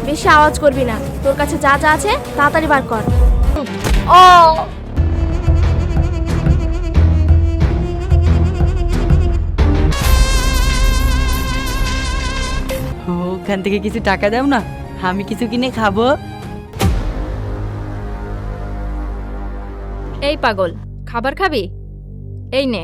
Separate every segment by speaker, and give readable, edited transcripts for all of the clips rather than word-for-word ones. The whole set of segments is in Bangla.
Speaker 1: বেশি আওয়াজ করবি না, তোর কাছে যা যা আছে তাড়াতাড়ি বার কর। ও
Speaker 2: ওখান থেকে কিছু টাকা দাও না, আমি কিছু কিনে খাবো।
Speaker 3: এই পাগল, খাবার খাবি? এই নে।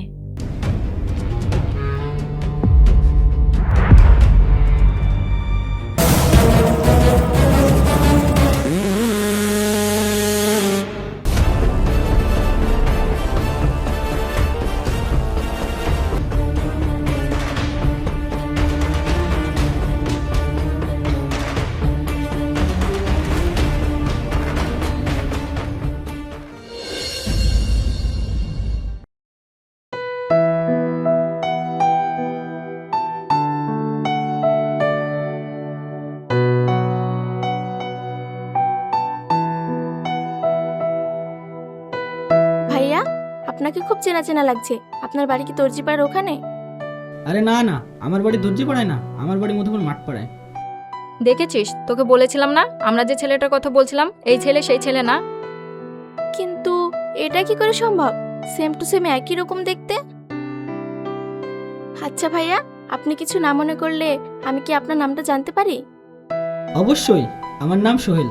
Speaker 1: ভাইয়া, আপনাকে খুব চেনা চেনা লাগছে। আপনার বাড়ি কি দর্জিপাড়ার ওখানে?
Speaker 4: আরে না না, আমার বাড়ি দর্জি পাড়ায় না, আমার বাড়ি মধুপুর মাঠ পাড়ায়।
Speaker 3: দেখেছিস, তোকে বলেছিলাম না আমরা যে ছেলেটার কথা বলছিলাম এই ছেলে সেই ছেলে না।
Speaker 1: কিন্তু এটা কি করে সম্ভব? সেম টু সেম একই রকম দেখতে। আচ্ছা ভাইয়া, আপনি কিছু না মনে করলে আমি কি আপনার নামটা জানতে পারি?
Speaker 4: অবশ্যই, আমার নাম সোহেল।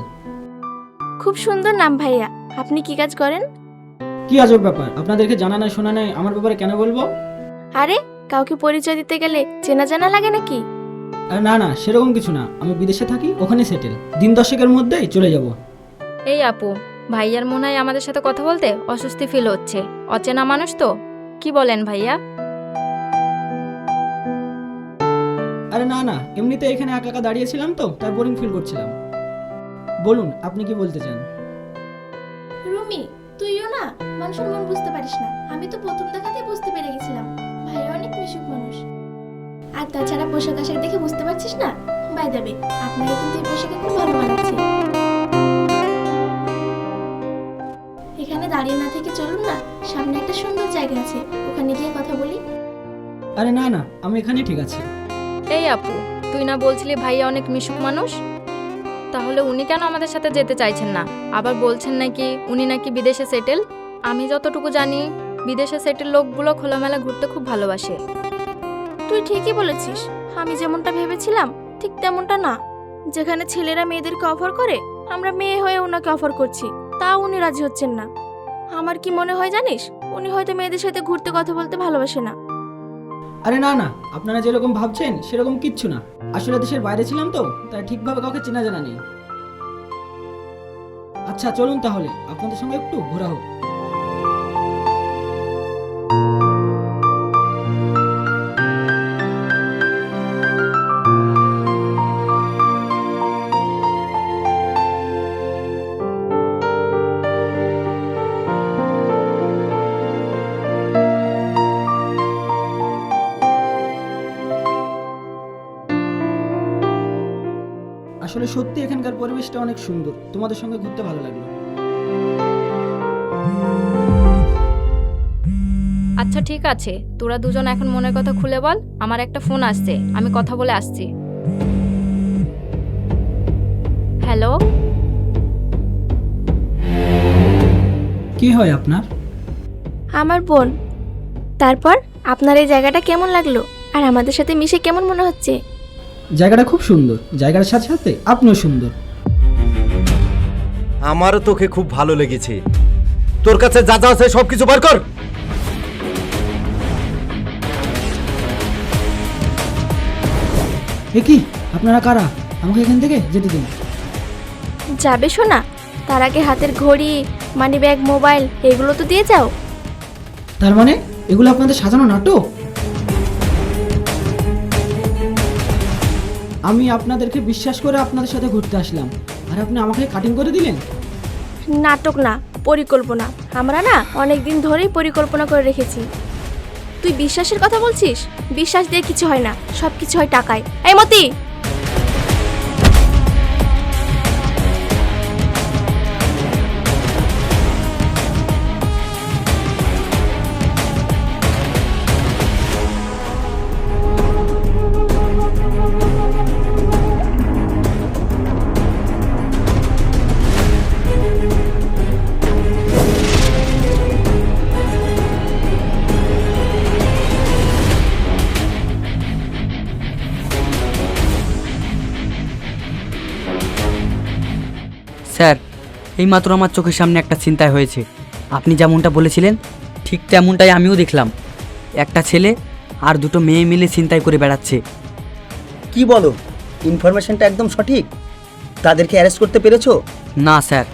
Speaker 1: খুব সুন্দর নাম ভাইয়া। আপনি কি কাজ করেন?
Speaker 4: কি আজব ব্যাপার, আপনাদেরকে জানা নাই শোনা নাই আমার ব্যাপারে কেন বলবো?
Speaker 1: আরে, কাউকে পরিচয় দিতে গেলে চেনা জানা লাগে নাকি?
Speaker 4: আরে না না, সেরকম কিছু না, আমি বিদেশে থাকি, ওখানে সেটেল, দিন 10 মধ্যেই চলে যাব।
Speaker 3: এই আপু, ভাইয়ার মনে হয় আমাদের সাথে কথা বলতে অস্বস্তি ফিল হচ্ছে। অচেনা মানুষ তো, কি বলেন ভাইয়া?
Speaker 4: আরে না না, এমনিতে এখানে একা একা দাঁড়িয়েছিলাম তো, তাই বোরিং ফিল করছিলাম। বলুন, আপনি কি বলতে চান?
Speaker 1: রুমি, তুইও না মানুষের মন বুঝতে পারিস না। আমি তো প্রথম দেখাতে বুঝতে পেরে গেছিলাম ভাইয়া অনেক মিশুক মানুষ। আর তাছাড়া পোশাক আশাক দেখে বুঝতে পারছিস না? বাই দেবে, আপনাকে কিন্তু এই পোশাকে খুব ভালো মানাচ্ছে। এখানে দাঁড়িয়ে না থেকে চলুন না, সামনে একটা সুন্দর জায়গা আছে, ওখানে গিয়ে কথা বলি।
Speaker 4: আরে না না, আমি এখানেই ঠিক আছে।
Speaker 3: এই আপু, তুই না বলছিলি ভাইয়া অনেক মিশুক মানুষ? তাহলে উনি কেন আমাদের সাথে যেতে চাইছেন না? আবার বলছেন নাকি উনি নাকি বিদেশে সেটেল। আমি যতটুকু জানি বিদেশে সেটেল লোকগুলো খোলামেলা ঘুরতে খুব ভালোবাসে।
Speaker 1: তুই ঠিকই বলেছিস, আমি যেমনটা ভেবেছিলাম ঠিক তেমনটা না। যেখানে ছেলেরা মেয়েদেরকে অফার করে, আমরা মেয়ে হয়ে ওনাকে অফার করছি, তাও উনি রাজি হচ্ছেন না। আমার কি মনে হয় জানিস, উনি হয়তো মেয়েদের সাথে ঘুরতে কথা বলতে ভালোবাসে না।
Speaker 4: আরে না না, আপনারা যেরকম ভাবছেন সেরকম কিচ্ছু না। আসলে দেশের বাইরে ছিলাম তো, তাই ঠিকভাবে কাউকে চেনা জানা নেই। আচ্ছা চলুন তাহলে, আপনাদের সঙ্গে একটু ঘোরা হোক। আসলে সত্যি এখানকার পরিবেশটা অনেক সুন্দর, তোমাদের সঙ্গে ঘুরতে ভালো লাগলো।
Speaker 3: আচ্ছা ঠিক আছে, তোরা দুজন এখন মনের কথা খুলে বল। আমার একটা ফোন আসছে, আমি কথা বলে আসছি। হ্যালো,
Speaker 4: কি হয় আপনার?
Speaker 1: আমার বোন। তারপর আপনার এই জায়গাটা কেমন লাগলো, আর আমাদের সাথে মিশে কেমন মনে হচ্ছে?
Speaker 4: জায়গাটা খুব সুন্দর, জায়গার সাথে সাথে আপনিও সুন্দর।
Speaker 5: আমারও তোকে খুব ভালো লেগেছে। তোর কাছে যা যা আছে সব কিছু বার কর।
Speaker 4: এ কি, আপনারা কারা? আমাকে এখান থেকে যেতে দিন।
Speaker 1: যাবে শোনা, তার আগে হাতের ঘড়ি, মানি ব্যাগ, মোবাইল এগুলো তো দিয়ে যাও।
Speaker 4: তার মানে এগুলো আপনাদের সাজানো নাটক? আমি আপনাদেরকে বিশ্বাস করে আপনাদের সাথে ঘুরতে আসলাম, আর আপনি আমাকে কাটিং করে দিলেন।
Speaker 1: নাটক না, পরিকল্পনা। আমরা না অনেক দিন ধরেই পরিকল্পনা করে রেখেছি। তুই বিশ্বাসের কথা বলছিস? বিশ্বাস দিয়ে কিছু হয় না, সব কিছু হয় টাকায়। এই মতি,
Speaker 2: স্যার এইমাত্র আমার চোখের সামনে একটা ছিনতাই হয়েছে। আপনি যেমনটা বলেছিলেন ঠিক তেমনটাই আমিও দেখলাম। একটা ছেলে আর দুটো মেয়ে মিলে ছিনতাই করে বেড়াচ্ছে।
Speaker 6: কি বলো, ইনফরমেশনটা একদম সঠিক? তাদেরকে অ্যারেস্ট করতে পেরেছো?
Speaker 2: না স্যার,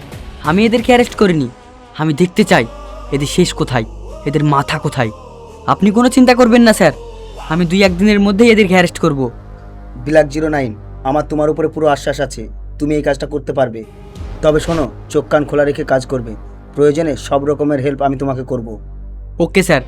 Speaker 2: আমি এদেরকে অ্যারেস্ট করিনি। আমি দেখতে চাই এদের শেষ কোথায়, এদের মাথা কোথায়। আপনি কোনো চিন্তা করবেন না স্যার, আমি 2-1 দিনের মধ্যেই এদেরকে অ্যারেস্ট করব।
Speaker 6: Black09, আমার তোমার উপরে পুরো আশ্বাস আছে, তুমি এই কাজটা করতে পারবে। তবে শোনো, চোখ কান খোলা রেখে কাজ করবে। প্রয়োজনে সব রকমের হেল্প আমি তোমাকে করব।
Speaker 2: Okay sir.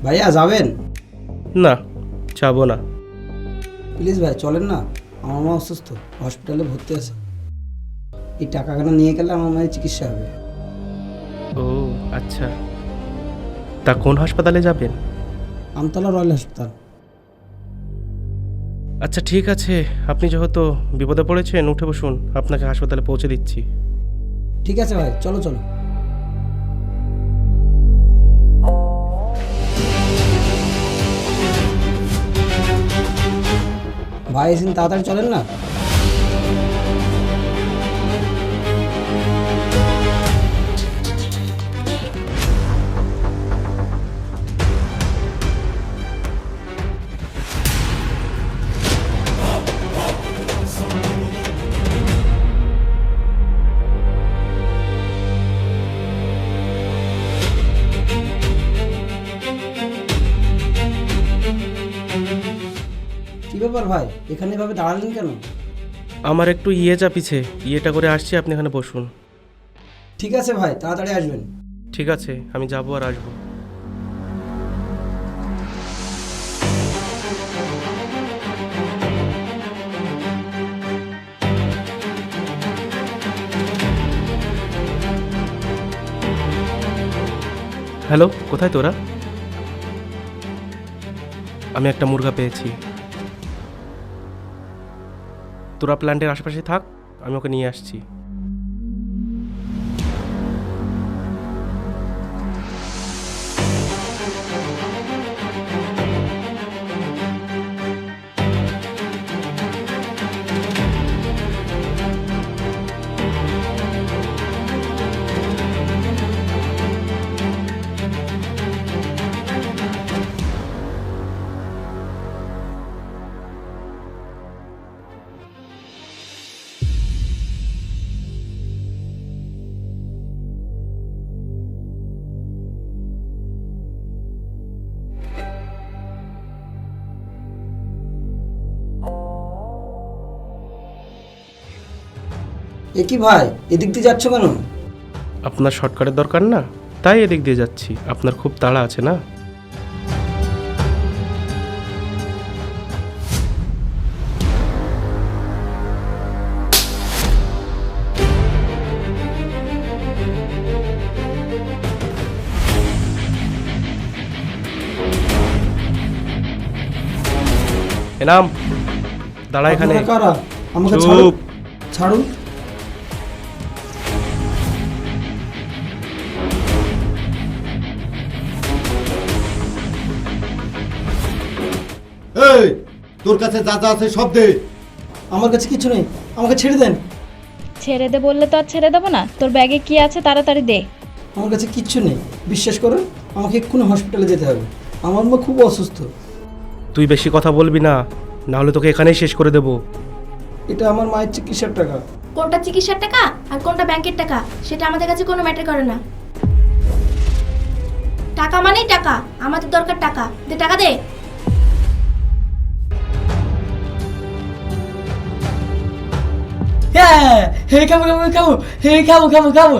Speaker 7: ভাইয়া যাবেন?
Speaker 8: না, যাবো না।
Speaker 7: প্লিজ ভাই চলেন না, আমার মা অসুস্থ, হসপিটালে ভর্তি আছে। এই টাকাখানা নিয়ে গেলে আমার মায়ের চিকিৎসা হবে।
Speaker 8: ও আচ্ছা, তা কোন হাসপাতালে যাবেন?
Speaker 7: আমতলা রয়্যাল হাসপাতাল।
Speaker 8: আচ্ছা ঠিক আছে, আপনি যেহেতু বিপদে পড়েছেন উঠে বসুন, আপনাকে হাসপাতালে পৌঁছে দিচ্ছি।
Speaker 7: ঠিক আছে ভাই, চলো চলো। ভাই এসে তাড়াতাড়ি চলেন না। কি ব্যাপার ভাই, এখানে এভাবে দাঁড়ালেন কেন?
Speaker 8: আমার একটু চাপিছে, ইয়েটা করে আসছি, আপনি এখানে বসুন।
Speaker 7: ঠিক আছে ভাই, তাড়াতাড়ি আসবেন।
Speaker 8: ঠিক আছে, আমি যাবো আর আসবো। হ্যালো, কোথায় তোরা? আমি একটা মুরগা পেয়েছি। তোরা প্ল্যান্টের আশেপাশে থাক, আমি ওকে নিয়ে আসছি।
Speaker 7: এ কি ভাই, এদিক দিয়ে যাচ্ছ কেন?
Speaker 8: আপনার শর্টকাটের দরকার না, তাই এদিক দিয়ে যাচ্ছি। আপনার খুব তাড়া আছে না? এনাম, দাঁড়া এখানে।
Speaker 7: আপনারা কারা? আমাকে
Speaker 8: চুপ।
Speaker 7: ছাড়ুন, ছাড়ুন।
Speaker 5: এই তোর কাছে যা যা আছে সব দে।
Speaker 7: আমার কাছে কিছু নেই, আমাকে ছেড়ে দেন।
Speaker 3: ছেড়ে দে বললে তো আর ছেড়ে দেবো না। তোর ব্যাগে কি আছে তাড়াতাড়ি দে।
Speaker 7: আমার কাছে কিচ্ছু নেই, বিশ্বাস করুন। আমাকে এক্ষুনি হসপিটালে যেতে হবে, আমার মা খুব অসুস্থ।
Speaker 8: তুই বেশি কথা বলবি না, না হলে তোকে এখানেই শেষ করে দেবো।
Speaker 7: এটা আমার মায়ের চিকিৎসার টাকা।
Speaker 1: কোনটা চিকিৎসার টাকা আর কোনটা ব্যাংকের টাকা সেটা আমাদের কাছে কোনো ম্যাটার করে না। টাকা মানেই টাকা, আমাদের দরকার টাকা। দে টাকা দে।
Speaker 2: হ্যাঁ, খাবো খাবো খাবো, খাবো খাবো খাবো,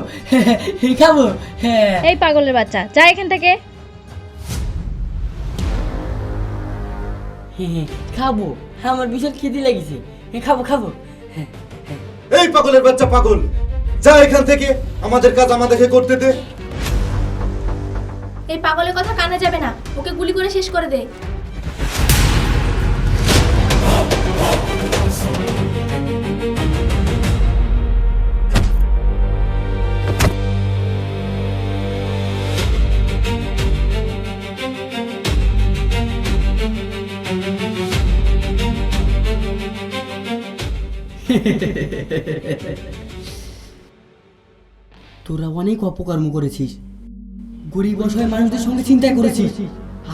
Speaker 2: খাবো। হ্যাঁ
Speaker 3: এই পাগলের বাচ্চা, যা এখান থেকে।
Speaker 2: খাবো, আমার বিশাল খিদে লেগেছে। খাবো খাবো।
Speaker 5: এই পাগলের বাচ্চা পাগল, যা এখান থেকে, আমাদের কাজ আমাদেরকে করতে দে।
Speaker 1: এই পাগলের কথা কানে যাবে না, ওকে গুলি করে শেষ করে দে।
Speaker 2: তোরা অনেক অপকর্ম করেছিস, গরিব অসহায় মানুষদের সঙ্গে চিন্তা করেছিস,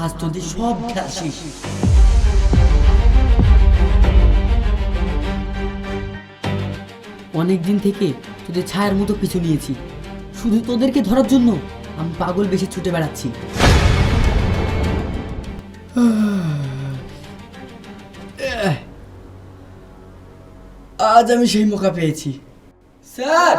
Speaker 2: আজ তোদের সব খেলা শেষ। অনেক দিন থেকে তোদের ছায়ার মতো পিছু নিয়েছি, শুধু তোদেরকে ধরার জন্য আমি পাগল বেশি ছুটে বেড়াচ্ছি। আজ আমি সেই মৌকা পেয়েছি। স্যার,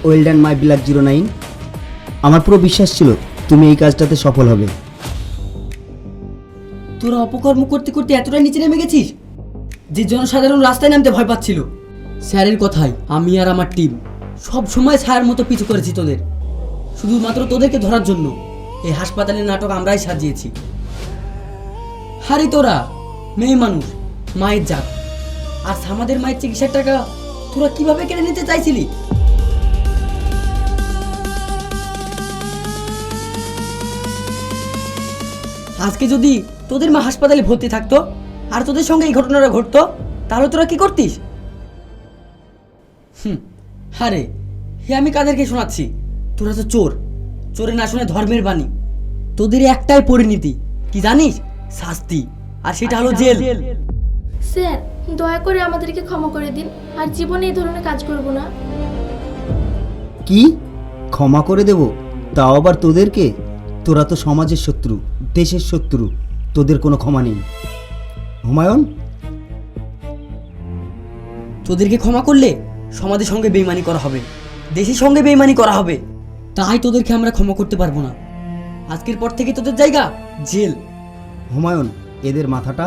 Speaker 6: ওয়েল ডান মাই ব্ল্যাক 09। আমার পুরো বিশ্বাস ছিল তুমি এই কাজটাতে সফল হবে।
Speaker 2: তোরা অপকর্ম করতে করতে এতটাই নিচে নেমে গেছিস যে জনসাধারণ রাস্তায় নামতে ভয় পাচ্ছিল। স্যারের কথাই আমি আর আমার টিম সব সময় ছায়ার মতো পিছু করেছি তোদের, শুধুমাত্র তোদেরকে ধরার জন্য এই হাসপাতালের নাটক আমরাই সাজিয়েছি। হারি তোরা মেয়ে মানুষ, মায়ের জাত, আর আমাদের মায়ের চিকিৎসার টাকা তোরা কিভাবে কেড়ে নিতে চাইছিলি? আজকে যদি তোদের মা হাসপাতালে ভর্তি থাকতো আর তোদের সঙ্গে এই ঘটনাটা ঘটতো, তাহলে তোরা কি করতিস? আরে হে, আমি কাদেরকে শোনাচ্ছি? তোরা তো চোর, চোরে না শুনে ধর্মের বাণী। তোদের একটাই পরিণতি কি জানিস? শাস্তি, আর সেটা হলো জেল।
Speaker 1: স্যার, দয়া করে আমাদেরকে ক্ষমা করে দিন, আর জীবনে এই ধরনের কাজ করব না।
Speaker 6: কি ক্ষমা করে দেব? তাও আবার তোদেরকে? তোরা তো সমাজের শত্রু, দেশের শত্রু, তোদের কোনো ক্ষমা নেই। হুমায়ুন,
Speaker 2: তোদেরকে ক্ষমা করলে সমাজের সঙ্গে বেইমানি করা হবে, দেশের সঙ্গে বেইমানি করা হবে, তাই তোদেরকে আমরা ক্ষমা করতে পারবো না। আজকের পর থেকে তোদের জায়গা জেল।
Speaker 6: হুমায়ুন, এদের মাথাটা?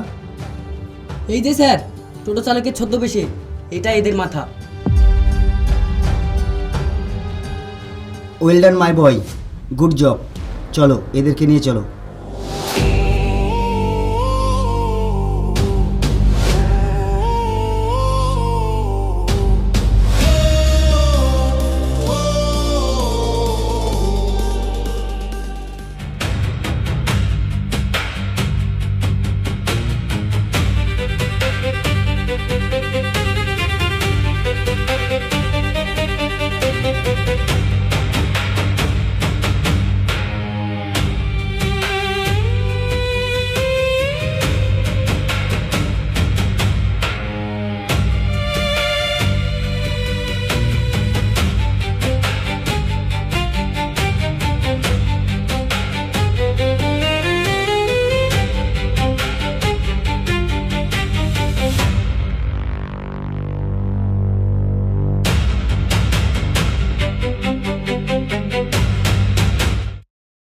Speaker 2: এই যে স্যার, টোটো চালকের ছদ্মবেশে, এটা এদের মাথা।
Speaker 6: ওয়েল ডান মাই বয়, গুড জব। চলো এদেরকে নিয়ে চলো।